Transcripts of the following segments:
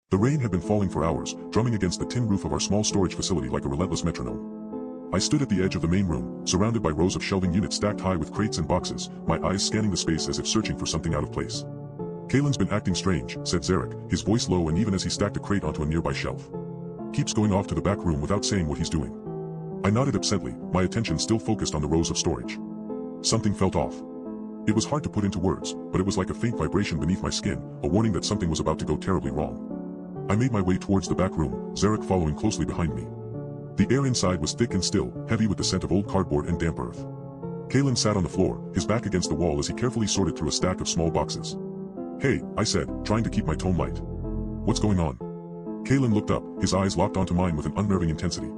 The rain had been falling for hours, drumming against the tin roof of our small storage facility like a relentless metronome. I stood at the edge of the main room, surrounded by rows of shelving units stacked high with crates and boxes, my eyes scanning the space as if searching for something out of place. "Kalen's been acting strange," said Zarek, his voice low and even as he stacked a crate onto a nearby shelf. "Keeps going off to the back room without saying what he's doing." I nodded absently, my attention still focused on the rows of storage. Something felt off. It was hard to put into words, but it was like a faint vibration beneath my skin, a warning that something was about to go terribly wrong. I made my way towards the back room, Zarek following closely behind me. The air inside was thick and still, heavy with the scent of old cardboard and damp earth. Kalen sat on the floor, his back against the wall as he carefully sorted through a stack of small boxes. "Hey," I said, trying to keep my tone light. "What's going on?" Kalen looked up, his eyes locked onto mine with an unnerving intensity.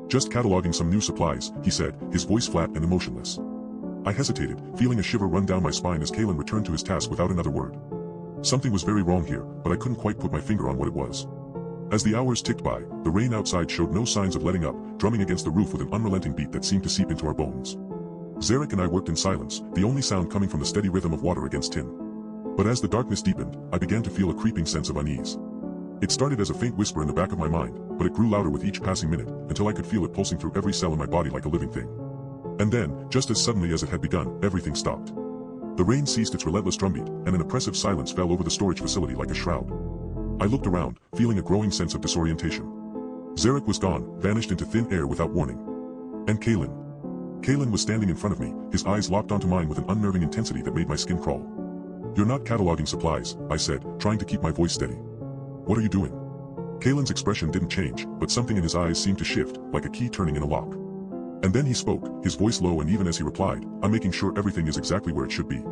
"Just cataloging some new supplies," he said, his voice flat and emotionless. I hesitated, feeling a shiver run down my spine as Kalen returned to his task without another word. Something was very wrong here, but I couldn't quite put my finger on what it was. As the hours ticked by, the rain outside showed no signs of letting up, drumming against the roof with an unrelenting beat that seemed to seep into our bones. Zarek and I worked in silence, the only sound coming from the steady rhythm of water against tin. But as the darkness deepened, I began to feel a creeping sense of unease. It started as a faint whisper in the back of my mind, but it grew louder with each passing minute, until I could feel it pulsing through every cell in my body like a living thing. And then, just as suddenly as it had begun, everything stopped. The rain ceased its relentless drumbeat, and an oppressive silence fell over the storage facility like a shroud. I looked around, feeling a growing sense of disorientation. Zarek was gone, vanished into thin air without warning. And Kalen. Kalen was standing in front of me, his eyes locked onto mine with an unnerving intensity that made my skin crawl. "You're not cataloging supplies," I said, trying to keep my voice steady. "What are you doing?" Kalen's expression didn't change, but something in his eyes seemed to shift, like a key turning in a lock. And then he spoke, his voice low and even as he replied, "I'm making sure everything is exactly where it should be."